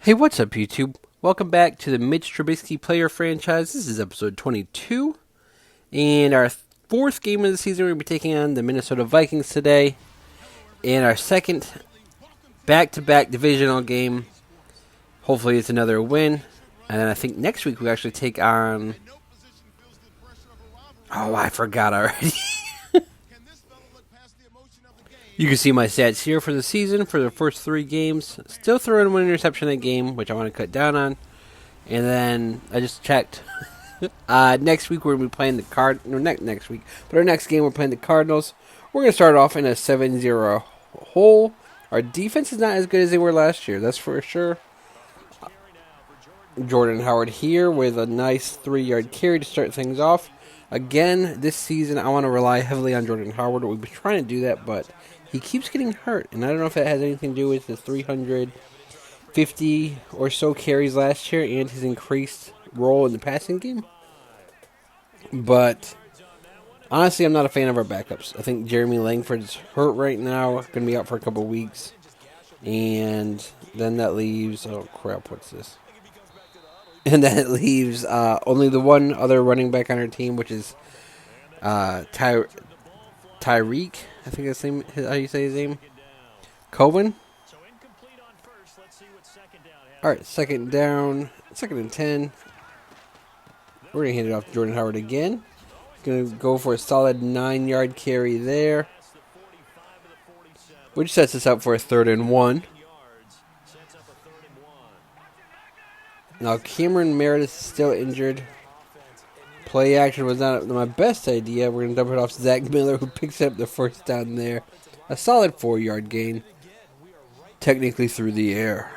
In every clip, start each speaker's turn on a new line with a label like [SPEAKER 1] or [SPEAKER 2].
[SPEAKER 1] Hey, what's up, YouTube? Welcome back to the Mitch Trubisky Player Franchise. This is episode 22. And our fourth game of the season, we're going to be taking on the Minnesota Vikings today. And our second back-to-back divisional game. Hopefully it's another win. And then I think next week we actually take on... Oh, I forgot already. You can see my stats here for the season for the first 3 games. Still throwing 1 interception a game, which I want to cut down on. And then I just checked. Next week we're going to be playing the next week. But our next game we're playing the Cardinals. We're going to start off in a 7-0 hole. Our defense is not as good as they were last year, that's for sure. Jordan Howard here with a nice 3-yard carry to start things off. Again, this season I want to rely heavily on Jordan Howard. We've been trying to do that, but he keeps getting hurt, and I don't know if that has anything to do with the 350 or so carries last year and his increased role in the passing game. But honestly, I'm not a fan of our backups. I think Jeremy Langford's hurt right now, going to be out for a couple weeks. And then that leaves... Oh, crap, what's this? And then it leaves only the one other running back on our team, which is Tyreek. I think that's how you say his name. Cohen. Alright, second down. Second and 10. We're going to hand it off to Jordan Howard again. Going to go for a solid 9-yard carry there, which sets us up for a 3rd and 1. Now, Cameron Meredith is still injured. Play action was not my best idea. We're going to dump it off to Zach Miller, who picks up the first down there. A solid 4-yard gain. Technically through the air.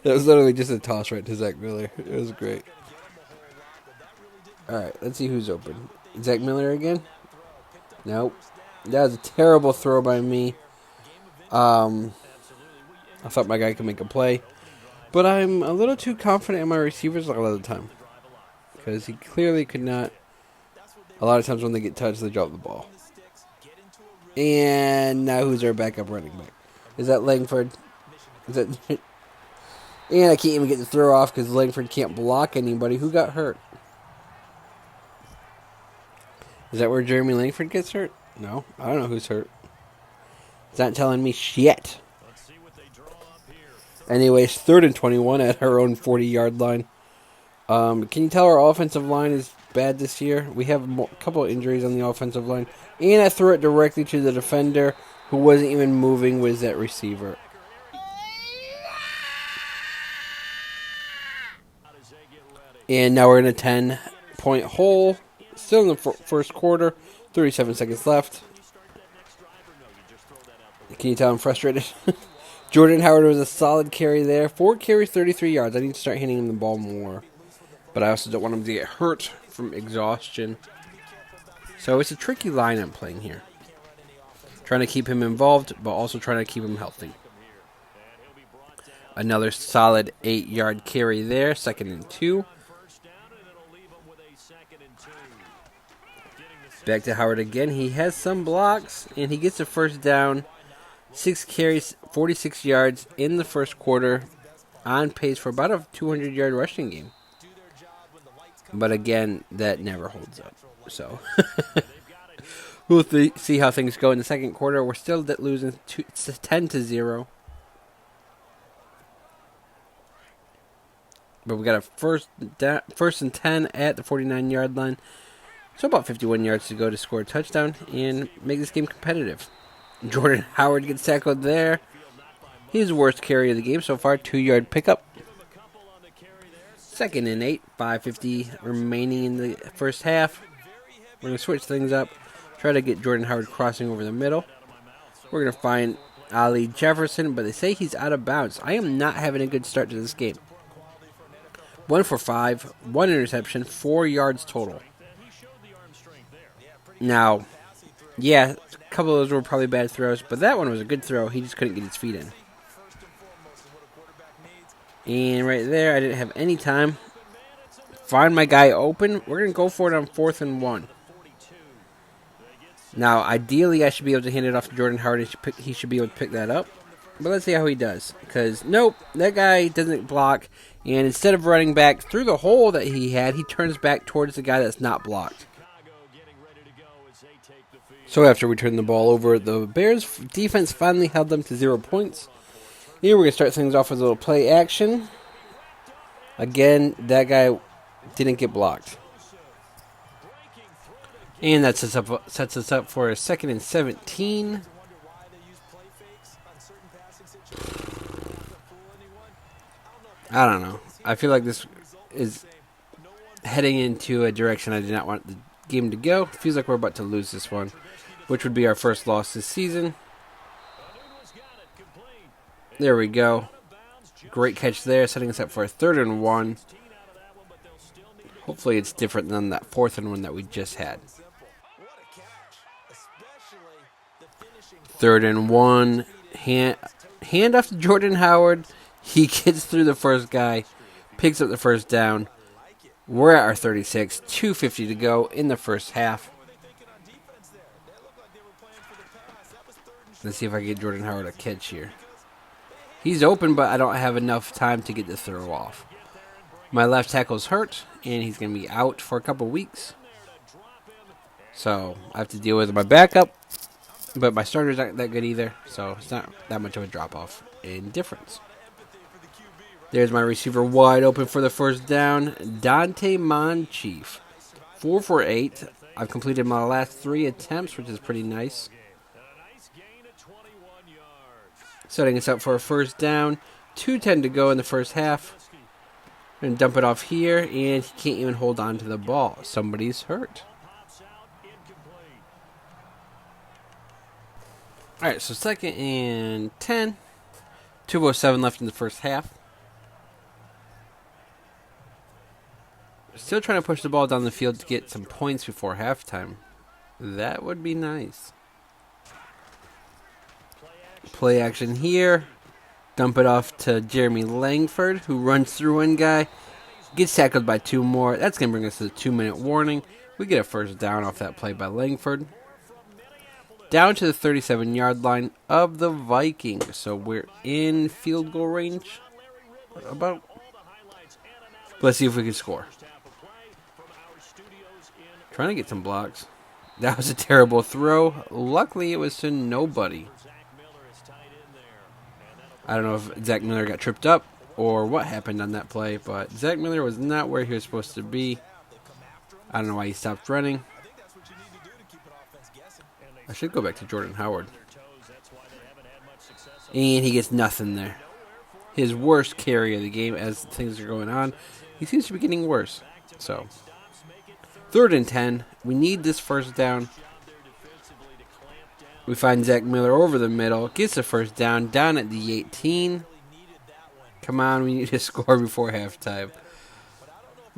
[SPEAKER 1] That was literally just a toss right to Zach Miller. It was great. Alright, let's see who's open. Zach Miller again? Nope. That was a terrible throw by me. I thought my guy could make a play. But I'm a little too confident in my receivers a lot of the time. Because he clearly could not. A lot of times when they get touched, they drop the ball. And now who's our backup running back? Is that Langford? Is that... And I can't even get the throw off because Langford can't block anybody. Who got hurt? Is that where Jeremy Langford gets hurt? No, I don't know who's hurt. It's not telling me shit. Anyways, 3rd and 21 at our own 40-yard line. Can you tell our offensive line is bad this year? We have a couple of injuries on the offensive line. And I threw it directly to the defender who wasn't even moving with that receiver. And now we're in a 10-point hole. Still in the first quarter. 37 seconds left. Can you tell I'm frustrated? Jordan Howard was a solid carry there. 4 carries, 33 yards. I need to start hitting him the ball more. But I also don't want him to get hurt from exhaustion. So it's a tricky line I'm playing here. Trying to keep him involved, but also trying to keep him healthy. Another solid 8-yard carry there. 2nd and 2. Back to Howard again. He has some blocks, and he gets a first down. 6 carries, 46 yards in the first quarter. On pace for about a 200-yard rushing game. But again, that never holds up. So, we'll see how things go in the second quarter. We're still losing 10-0. But we got a first and 10 at the 49-yard line. So about 51 yards to go to score a touchdown and make this game competitive. Jordan Howard gets tackled there. He's the worst carry of the game so far. 2-yard pickup. 2nd and 8. 5:50 remaining in the first half. We're going to switch things up. Try to get Jordan Howard crossing over the middle. We're going to find Ali Jefferson, but they say he's out of bounds. I am not having a good start to this game. 1 for 5. 1 interception. 4 yards total. Now, yeah, a couple of those were probably bad throws, but that one was a good throw. He just couldn't get his feet in. And right there, I didn't have any time. Find my guy open. We're going to go for it on 4th and 1. Now, ideally, I should be able to hand it off to Jordan Howard. He should be able to pick that up. But let's see how he does. Because, nope, that guy doesn't block. And instead of running back through the hole that he had, he turns back towards the guy that's not blocked. So after we turn the ball over, the Bears defense finally held them to 0 points. Here we're going to start things off with a little play action. Again, that guy didn't get blocked. And that sets us up for a 2nd and 17. I don't know. I feel like this is heading into a direction I did not want the game to go. Feels like we're about to lose this one, which would be our first loss this season. There we go. Great catch there, setting us up for a 3rd and 1. Hopefully it's different than that 4th and 1 that we just had. 3rd and 1. Hand off to Jordan Howard. He gets through the first guy, picks up the first down. We're at our 36, 2:50 to go in the first half. Let's see if I can get Jordan Howard a catch here. He's open, but I don't have enough time to get the throw off. My left tackle's hurt, and he's going to be out for a couple weeks. So I have to deal with my backup, but my starter's not that good either, so it's not that much of a drop-off in difference. There's my receiver wide open for the first down. Dante Monchief. 4 for 8. I've completed my last 3 attempts, which is pretty nice. Setting us up for a first down. 2:10 to go in the first half. Going to dump it off here, and he can't even hold on to the ball. Somebody's hurt. Alright, so 2nd and 10. 2:07 left in the first half. Still trying to push the ball down the field to get some points before halftime. That would be nice. Play action here. Dump it off to Jeremy Langford, who runs through one guy. Gets tackled by 2 more. That's going to bring us to the 2-minute warning. We get a first down off that play by Langford. Down to the 37-yard line of the Vikings. So we're in field goal range. About. Let's see if we can score. Trying to get some blocks. That was a terrible throw. Luckily, it was to nobody. I don't know if Zach Miller got tripped up or what happened on that play, but Zach Miller was not where he was supposed to be. I don't know why he stopped running. I should go back to Jordan Howard. And he gets nothing there. His worst carry of the game as things are going on. He seems to be getting worse. So, 3rd and 10. We need this first down. We find Zach Miller over the middle. Gets the first down. Down at the 18. Come on, we need to score before halftime.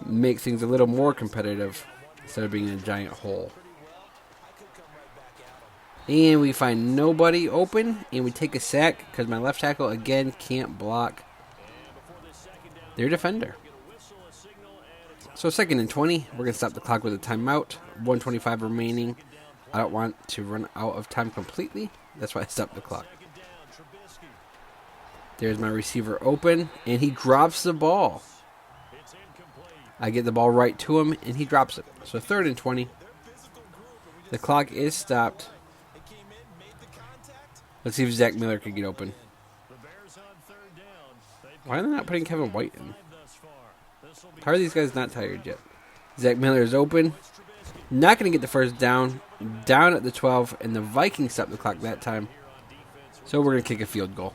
[SPEAKER 1] Make things a little more competitive instead of being in a giant hole. And we find nobody open. And we take a sack because my left tackle, again, can't block their defender. So 2nd and 20. We're going to stop the clock with a timeout. 1:25 remaining. I don't want to run out of time completely. That's why I stopped the clock. There's my receiver open. And he drops the ball. I get the ball right to him. And he drops it. So 3rd and 20. The clock is stopped. Let's see if Zach Miller can get open. Why are they not putting Kevin White in? How are these guys not tired yet? Zach Miller is open. Not going to get the first down. Down at the 12. And the Vikings stop the clock that time. So we're going to kick a field goal.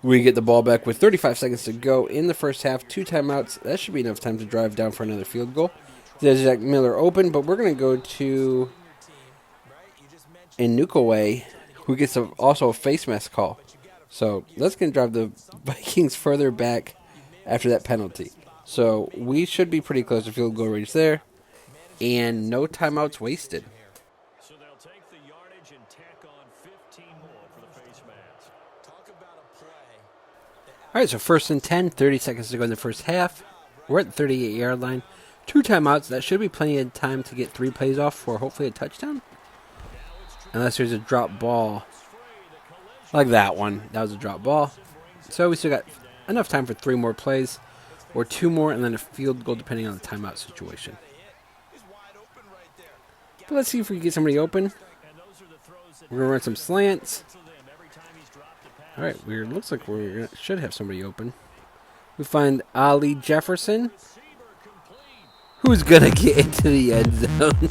[SPEAKER 1] We get the ball back with 35 seconds to go in the first half. 2 timeouts. That should be enough time to drive down for another field goal. There's Zach Miller open. But we're going to go to Inukaway, who gets also a face mask call. So that's going to drive the Vikings further back after that penalty. So we should be pretty close to field goal range there. And no timeouts wasted.
[SPEAKER 2] So they'll take the yardage and tack on 15 more for the face mask. Talk about a play.
[SPEAKER 1] All right, so 1st and 10, 30 seconds to go in the first half. We're at the 38-yard line. 2 timeouts. That should be plenty of time to get 3 plays off for hopefully a touchdown. unless there's a drop ball like that one. That was a drop ball. So we still got enough time for 3 more plays, or 2 more, and then a field goal depending on the timeout situation. But let's see if we can get somebody open. We're going to run some slants. All right, looks like we should have somebody open. We find Ali Jefferson, who's going to get into the end zone.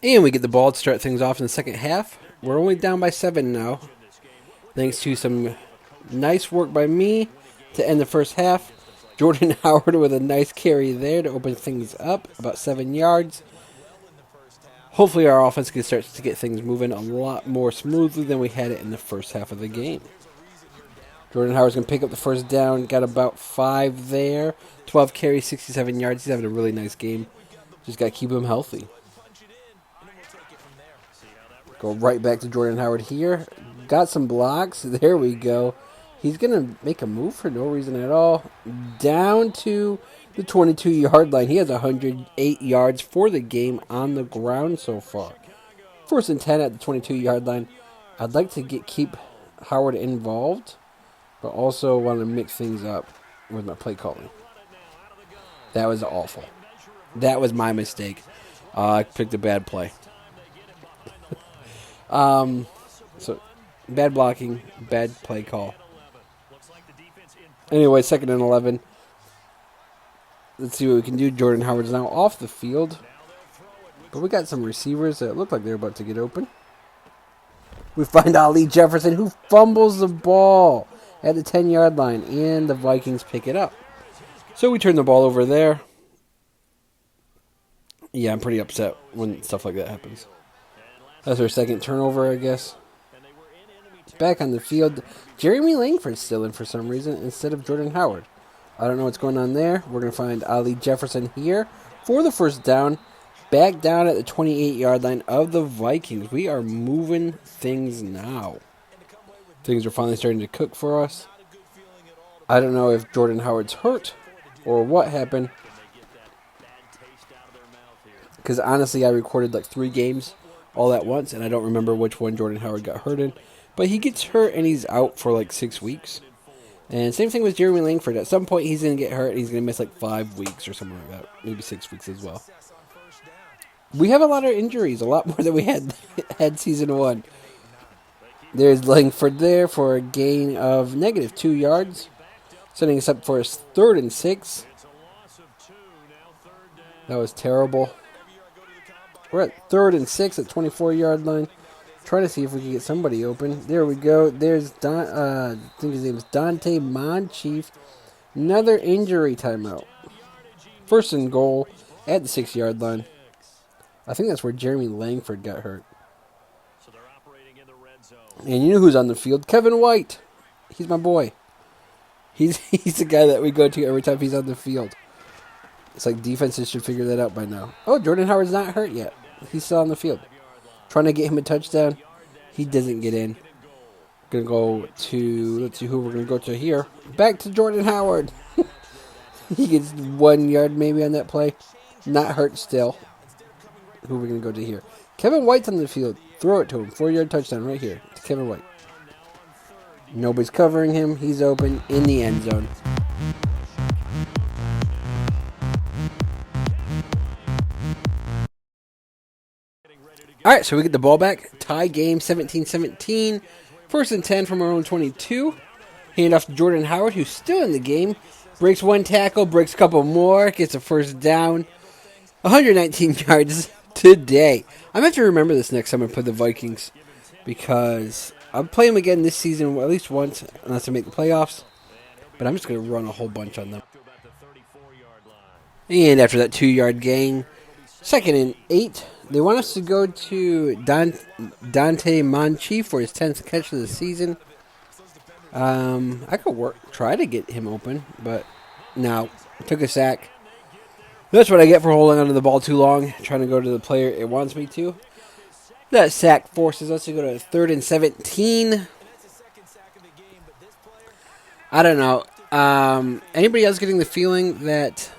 [SPEAKER 1] And we get the ball to start things off in the second half. We're only down by 7 now, thanks to some nice work by me to end the first half. Jordan Howard with a nice carry there to open things up, about 7 yards. Hopefully our offense can start to get things moving a lot more smoothly than we had it in the first half of the game. Jordan Howard's going to pick up the first down, got about 5 there, 12 carries, 67 yards. He's having a really nice game. Just got to keep him healthy. Go right back to Jordan Howard here. Got some blocks. There we go. He's going to make a move for no reason at all. Down to the 22-yard line. He has 108 yards for the game on the ground so far. 1st and 10 at the 22-yard line. I'd like to keep Howard involved, but also want to mix things up with my play calling. That was awful. That was my mistake. I picked a bad play. So, bad blocking, bad play call. Anyway, 2nd and 11. Let's see what we can do. Jordan Howard's now off the field. But we got some receivers that look like they're about to get open. We find Ali Jefferson, who fumbles the ball at the 10-yard line. And the Vikings pick it up. So we turn the ball over there. Yeah, I'm pretty upset when stuff like that happens. That's our 2nd turnover, I guess. Back on the field, Jeremy Langford's still in for some reason instead of Jordan Howard. I don't know what's going on there. We're going to find Ali Jefferson here for the first down. Back down at the 28-yard line of the Vikings. We are moving things now. Things are finally starting to cook for us. I don't know if Jordan Howard's hurt or what happened. Because honestly, I recorded like 3 games all at once, and I don't remember which one Jordan Howard got hurt in. But he gets hurt, and he's out for like 6 weeks. And same thing with Jeremy Langford. At some point, he's going to get hurt, and he's going to miss like 5 weeks or something like that. Maybe 6 weeks as well. We have a lot of injuries, a lot more than we had season 1. There's Langford there for a gain of negative 2 yards. Setting us up for a 3rd and 6. That was terrible. We're at 3rd and 6 at 24-yard line. Trying to see if we can get somebody open. There we go. There's I think his name is Dante Monchief. Another injury timeout. 1st and goal at the 6-yard line. I think that's where Jeremy Langford got hurt. And you know who's on the field? Kevin White. He's my boy. He's the guy that we go to every time he's on the field. It's like defenses should figure that out by now. Oh, Jordan Howard's not hurt yet. He's still on the field. Trying to get him a touchdown. He doesn't get in. Gonna go to, let's see who we're gonna go to here. Back to Jordan Howard. He gets 1 yard maybe on that play. Not hurt still. Who are we gonna go to here? Kevin White's on the field. Throw it to him. 4-yard touchdown right here to Kevin White. Nobody's covering him. He's open in the end zone. All right, so we get the ball back. Tie game, 17-17. 1st and 10 from our own 22. Hand off to Jordan Howard, who's still in the game. Breaks 1 tackle, breaks a couple more, gets a first down. 119 yards today. I'm going to have to remember this next time I play the Vikings, because I'll play them again this season at least once, unless I make the playoffs. But I'm just going to run a whole bunch on them. And after that 2-yard gain, 2nd and 8. They want us to go to Dante Monchi for his 10th catch of the season. I could try to get him open, but no. Took a sack. That's what I get for holding onto the ball too long, trying to go to the player it wants me to. That sack forces us to go to 3rd and 17. I don't know. Anybody else getting the feeling that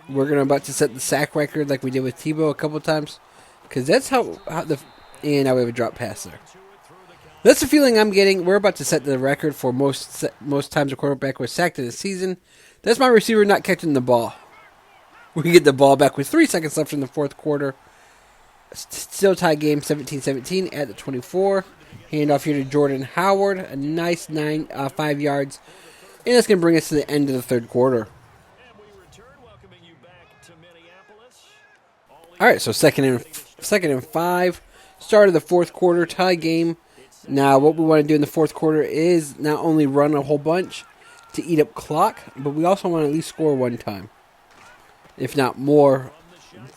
[SPEAKER 1] we're about to set the sack record like we did with Tebow a couple times? Because that's how and now we have a drop pass there. That's the feeling I'm getting. We're about to set the record for most times a quarterback was sacked in the season. That's my receiver not catching the ball. We get the ball back with 3 seconds left in the fourth quarter. Still tie game 17-17 at the 24. Handoff here to Jordan Howard. A nice 5 yards. And that's going to bring us to the end of the third quarter. All right, so second and 5. Start of the fourth quarter, tie game. Now, what we want to do in the fourth quarter is not only run a whole bunch to eat up clock, but we also want to at least score one time, if not more.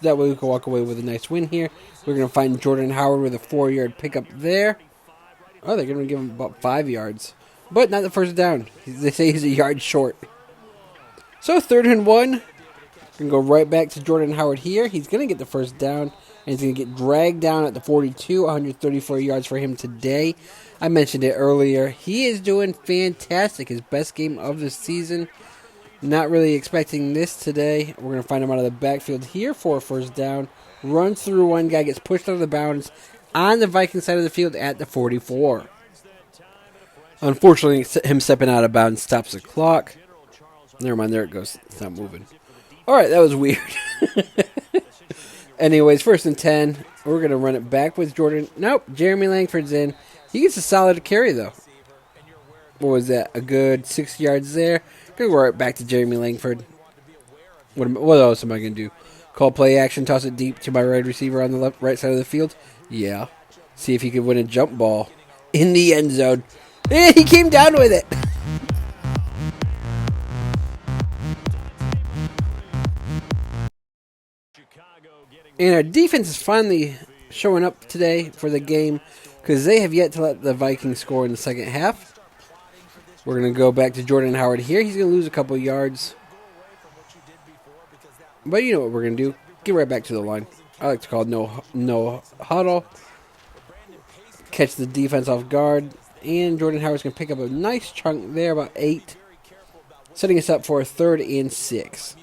[SPEAKER 1] That way we can walk away with a nice win here. We're going to find Jordan Howard with a 4-yard pickup there. Oh, they're going to give him about 5 yards. But not the first down. They say he's a yard short. So 3rd and 1. We're going to go right back to Jordan Howard here. He's going to get the first down. And he's going to get dragged down at the 42. 134 yards for him today. I mentioned it earlier. He is doing fantastic. His best game of the season. Not really expecting this today. We're going to find him out of the backfield here for a first down. Runs through one guy, gets pushed out of the bounds on the Viking side of the field at the 44. Unfortunately, him stepping out of bounds stops the clock. Never mind, there it goes. It's not moving. All right, that was weird. Anyways, 1st and 10. We're going to run it back with Jordan. Nope, Jeremy Langford's in. He gets a solid carry, though. What was that? A good 6 yards there. Going to go right back to Jeremy Langford. What else am I going to do? Call play action, toss it deep to my right receiver on the right side of the field? Yeah. See if he could win a jump ball in the end zone. And he came down with it. And our defense is finally showing up today for the game because they have yet to let the Vikings score in the second half. We're going to go back to Jordan Howard here. He's going to lose a couple yards. But you know what we're going to do. Get right back to the line. I like to call it no huddle. Catch the defense off guard. And Jordan Howard's going to pick up a nice chunk there, about 8. Setting us up for a 3rd and 6.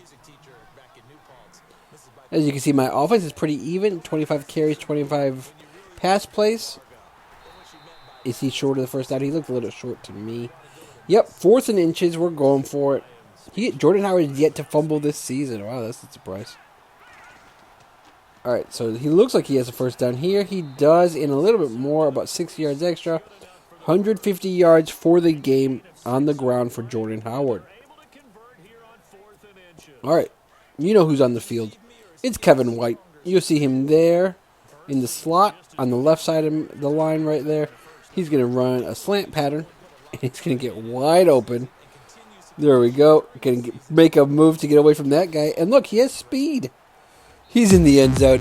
[SPEAKER 1] As you can see, my offense is pretty even. 25 carries, 25 pass plays. Is he short of the first down? He looked a little short to me. Yep, 4th and inches. We're going for it. Jordan Howard is yet to fumble this season. Wow, that's a surprise. All right, so he looks like he has a first down here. He does, and a little bit more, about 6 yards extra. 150 yards for the game on the ground for Jordan Howard. All right, you know who's on the field. It's Kevin White. You'll see him there in the slot on the left side of the line right there. He's going to run a slant pattern. He's going to get wide open. There we go. Going to make a move to get away from that guy. And look, he has speed. He's in the end zone.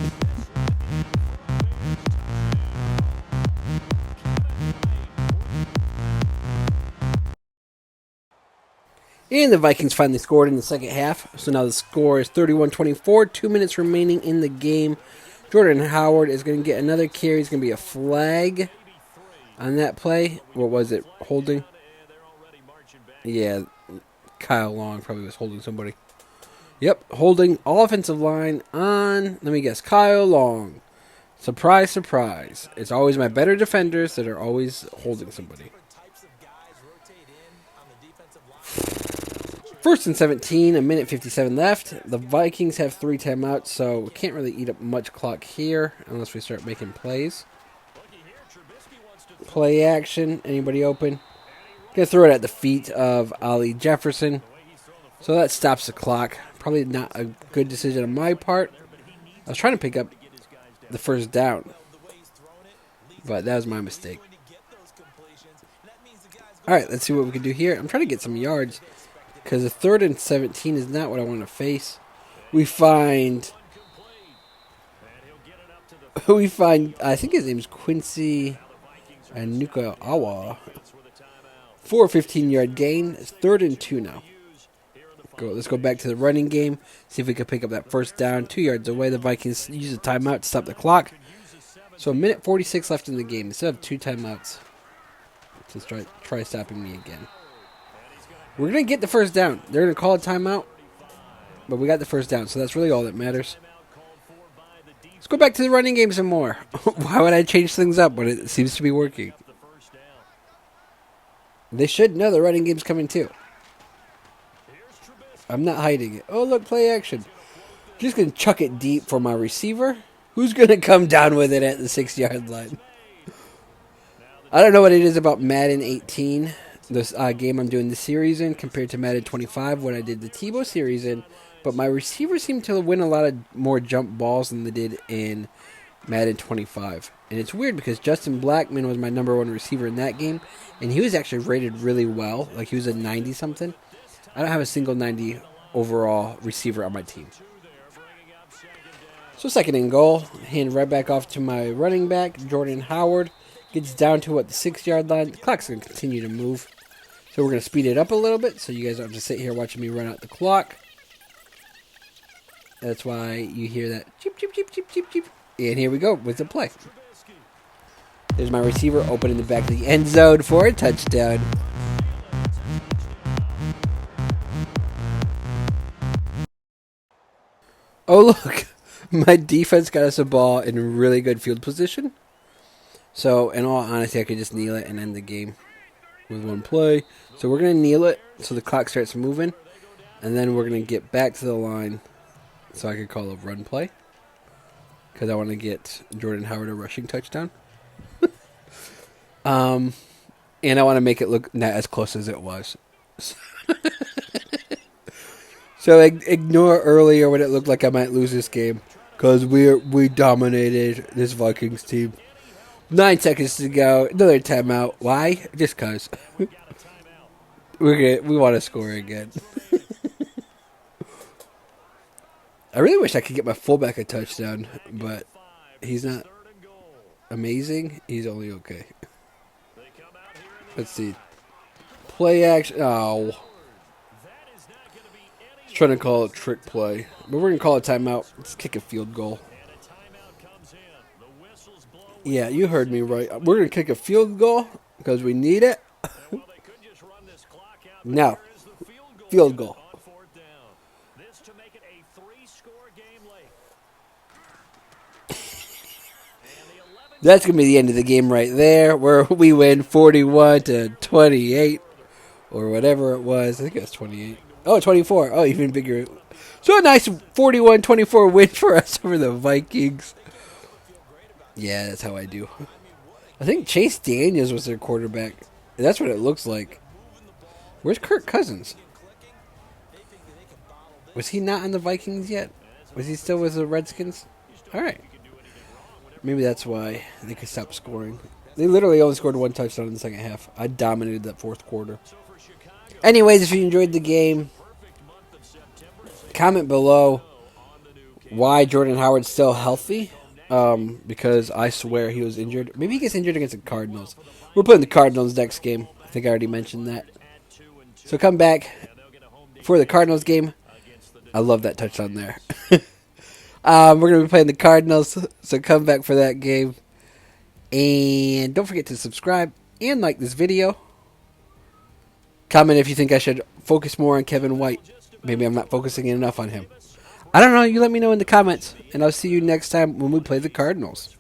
[SPEAKER 1] And the Vikings finally scored in the second half. So now the score is 31-24. 2 minutes remaining in the game. Jordan Howard is going to get another carry. It's going to be a flag on that play. What was it? Holding? Yeah, Kyle Long probably was holding somebody. Yep, holding offensive line on, let me guess, Kyle Long. Surprise, surprise. It's always my better defenders that are always holding somebody. 1st and 17, a minute 57 left. The Vikings have 3 timeouts, so we can't really eat up much clock here unless we start making plays. Play action. Anybody open? Gonna throw it at the feet of Ollie Jefferson. So that stops the clock. Probably not a good decision on my part. I was trying to pick up the first down, but that was my mistake. All right, let's see what we can do here. I'm trying to get some yards because the 3rd and 17 is not what I want to face. We find, I think his name's Quincy Anuka Awa. for a 15-yard gain. It's 3rd and 2 now. Let's go back to the running game. See if we can pick up that first down. 2 yards away. The Vikings use a timeout to stop the clock. So a minute 46 left in the game. Instead of 2 timeouts. Just try stopping me again. We're going to get the first down. They're going to call a timeout. But we got the first down. So that's really all that matters. Let's go back to the running game some more. Why would I change things up when it seems to be working? They should know the running game's coming too. I'm not hiding it. Oh, look, play action. Just going to chuck it deep for my receiver. Who's going to come down with it at the 6-yard line? I don't know what it is about Madden 18, this game I'm doing the series in, compared to Madden 25 when I did the Tebow series in. But my receivers seem to win a lot of more jump balls than they did in Madden 25. And it's weird because Justin Blackmon was my number 1 receiver in that game. And he was actually rated really well. Like he was a 90-something. I don't have a single 90 overall receiver on my team. So 2nd and goal. Hand right back off to my running back, Jordan Howard. Gets down to the 6-yard line. The clock's going to continue to move. So we're going to speed it up a little bit so you guys don't have to sit here watching me run out the clock. That's why you hear that cheep, cheep, cheep, cheep, cheep, cheep. And here we go with the play. There's my receiver open in the back of the end zone for a touchdown. Oh, look. My defense got us a ball in really good field position. So, in all honesty, I could just kneel it and end the game with 1 play. So, we're going to kneel it so the clock starts moving. And then we're going to get back to the line so I could call a run play. Because I want to get Jordan Howard a rushing touchdown. And I want to make it look not as close as it was. So ignore earlier when it looked like I might lose this game. Because we dominated this Vikings team. 9 seconds to go. Another timeout. Why? Just because. We want to score again. I really wish I could get my fullback a touchdown, but he's not amazing. He's only okay. Let's see. Play action. Oh. He's trying to call a trick play. But we're going to call a timeout. Let's kick a field goal. Yeah, you heard me right. We're going to kick a field goal because we need it. No. Field goal. That's going to be the end of the game right there, where we win 41-28, or whatever it was. I think it was 28. Oh, 24. Oh, even bigger. So a nice 41-24 win for us over the Vikings. Yeah, that's how I do. I think Chase Daniels was their quarterback. That's what it looks like. Where's Kirk Cousins? Was he not on the Vikings yet? Was he still with the Redskins? All right. Maybe that's why they could stop scoring. They literally only scored 1 touchdown in the second half. I dominated that 4th quarter. Anyways, if you enjoyed the game, comment below why Jordan Howard's still healthy. Because I swear he was injured. Maybe he gets injured against the Cardinals. We're playing the Cardinals next game. I think I already mentioned that. So come back for the Cardinals game. I love that touchdown there. We're going to be playing the Cardinals, so come back for that game. And don't forget to subscribe and like this video. Comment if you think I should focus more on Kevin White. Maybe I'm not focusing enough on him. I don't know. You let me know in the comments. And I'll see you next time when we play the Cardinals.